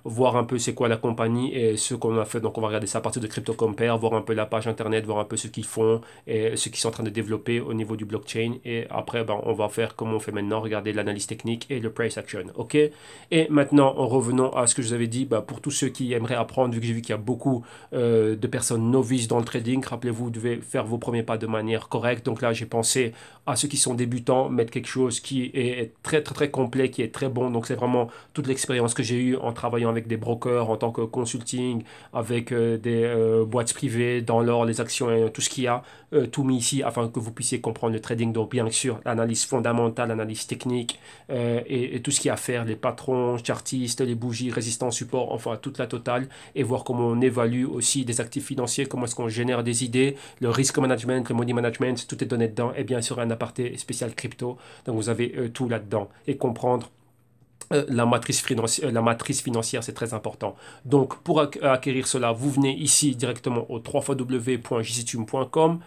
voir un peu c'est quoi la compagnie et ce qu'on a fait. Donc on va regarder ça à partir de Crypto Compare, voir un peu la page internet, voir un peu ce qu'ils font et ce qu'ils sont en train de développer au niveau du blockchain. Et après, on va faire comme on fait maintenant, regarder l'analyse technique et le price action. Ok. Et maintenant, en revenant à ce que je vous avais dit, pour tous ceux qui aimeraient apprendre, vu que j'ai vu qu'il y a beaucoup de personnes novices dans le trading, rappelez-vous, vous devez faire vos premiers pas de manière correcte. Donc là, j'ai pensé à ceux qui sont débutants, mettre quelque chose qui est très très très complet, qui est très bon. Donc c'est vraiment toute l'expérience que j'ai eue en travaillant avec avec des brokers, en tant que consulting, avec des boîtes privées, dans l'or, les actions, et tout ce qu'il y a, tout mis ici afin que vous puissiez comprendre le trading. Donc bien sûr, l'analyse fondamentale, l'analyse technique et tout ce qu'il y a à faire, les patrons, chartistes, les bougies, résistance, support, enfin toute la totale, et voir comment on évalue aussi des actifs financiers, comment est-ce qu'on génère des idées, le risk management, le money management, tout est donné dedans, et bien sûr un aparté spécial crypto. Donc vous avez tout là-dedans, et comprendre la matrice financière, c'est très important. Donc, pour acquérir cela, vous venez ici directement au www.jctube.com.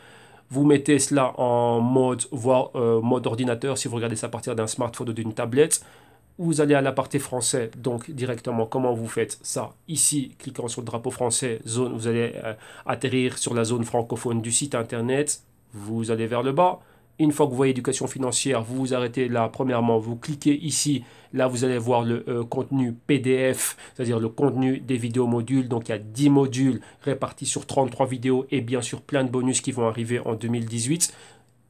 Vous mettez cela en mode, voire mode ordinateur, si vous regardez ça à partir d'un smartphone ou d'une tablette. Vous allez à la partie français, donc directement, comment vous faites ça? Ici, cliquant sur le drapeau français, zone, vous allez atterrir sur la zone francophone du site internet. Vous allez vers le bas. Une fois que vous voyez éducation financière, vous vous arrêtez là. Premièrement, vous cliquez ici. Là, vous allez voir le contenu PDF, c'est-à-dire le contenu des vidéos modules. Donc, il y a 10 modules répartis sur 33 vidéos et bien sûr plein de bonus qui vont arriver en 2018.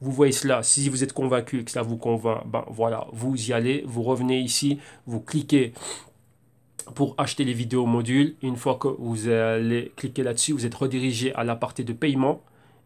Vous voyez cela. Si vous êtes convaincu que cela vous convainc, ben voilà, vous y allez. Vous revenez ici, vous cliquez pour acheter les vidéos modules. Une fois que vous allez cliquer là-dessus, vous êtes redirigé à la partie de paiement.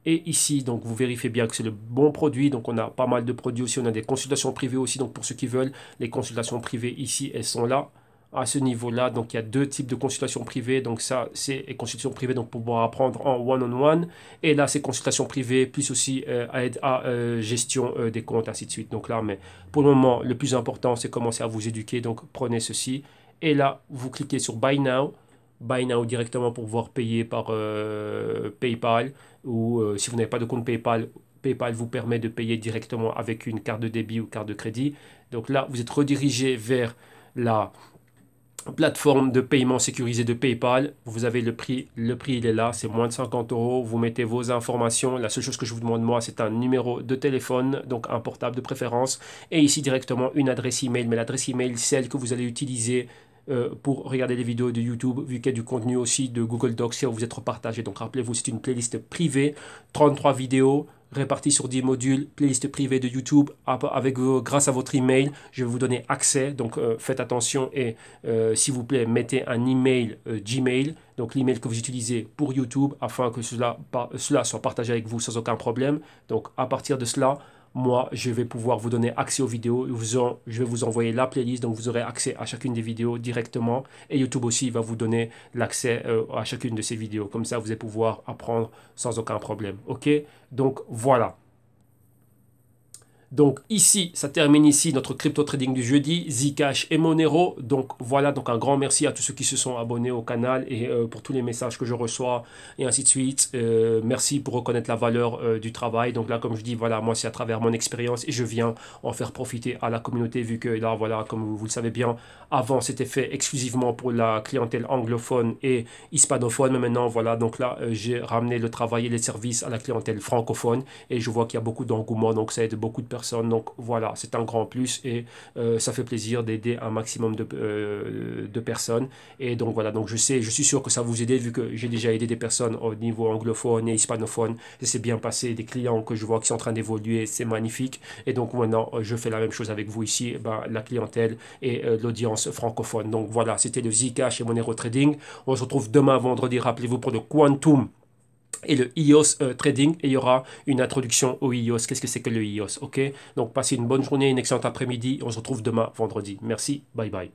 Et ici, donc, vous vérifiez bien que c'est le bon produit. Donc, on a pas mal de produits aussi. On a des consultations privées aussi. Donc, pour ceux qui veulent, les consultations privées ici, elles sont là, à ce niveau-là. Donc, il y a deux types de consultations privées. Donc, ça, c'est les consultations privées donc, pour pouvoir apprendre en one-on-one. Et là, c'est consultations privées, plus aussi aide à gestion des comptes, ainsi de suite. Donc, là, mais pour le moment, le plus important, c'est commencer à vous éduquer. Donc, prenez ceci. Et là, vous cliquez sur Buy Now. Buy Now directement pour pouvoir payer par PayPal ou si vous n'avez pas de compte PayPal, PayPal vous permet de payer directement avec une carte de débit ou carte de crédit. Donc là, vous êtes redirigé vers la plateforme de paiement sécurisée de PayPal. Vous avez le prix il est là, c'est moins de 50 euros. Vous mettez vos informations. La seule chose que je vous demande, moi, c'est un numéro de téléphone, donc un portable de préférence. Et ici directement une adresse email, mais l'adresse email, celle que vous allez utiliser pour regarder les vidéos de YouTube, vu qu'il y a du contenu aussi de Google Docs qui va vous être partagé. Donc rappelez-vous, c'est une playlist privée, 33 vidéos réparties sur 10 modules, playlist privée de YouTube. Grâce à votre email, je vais vous donner accès. Donc faites attention et s'il vous plaît, mettez un email Gmail, donc l'email que vous utilisez pour YouTube, afin que cela soit partagé avec vous sans aucun problème. Donc à partir de cela, moi, je vais pouvoir vous donner accès aux vidéos. Je vais vous envoyer la playlist, donc vous aurez accès à chacune des vidéos directement. Et YouTube aussi va vous donner l'accès à chacune de ces vidéos. Comme ça, vous allez pouvoir apprendre sans aucun problème. OK? Donc, voilà. Donc ici, ça termine ici notre crypto trading du jeudi, Zcash et Monero. Donc voilà, donc un grand merci à tous ceux qui se sont abonnés au canal et pour tous les messages que je reçois et ainsi de suite. Merci pour reconnaître la valeur du travail. Donc là, comme je dis, voilà, moi c'est à travers mon expérience et je viens en faire profiter à la communauté vu que là, voilà, comme vous le savez bien, avant c'était fait exclusivement pour la clientèle anglophone et hispanophone. Mais maintenant, voilà, donc là, j'ai ramené le travail et les services à la clientèle francophone et je vois qu'il y a beaucoup d'engouement, donc ça aide beaucoup de personnes. Donc voilà, c'est un grand plus et ça fait plaisir d'aider un maximum de personnes. Et donc voilà, donc je suis sûr que ça vous aide vu que j'ai déjà aidé des personnes au niveau anglophone et hispanophone. Et c'est bien passé, des clients que je vois qui sont en train d'évoluer, c'est magnifique. Et donc maintenant, je fais la même chose avec vous ici, la clientèle et l'audience francophone. Donc voilà, c'était le Zcash et Monero Trading. On se retrouve demain vendredi, rappelez-vous, pour le Quantum et le EOS Trading, et il y aura une introduction au EOS. Qu'est-ce que c'est que le EOS? Ok, donc passez une bonne journée, une excellente après-midi. On se retrouve demain vendredi. Merci, bye bye.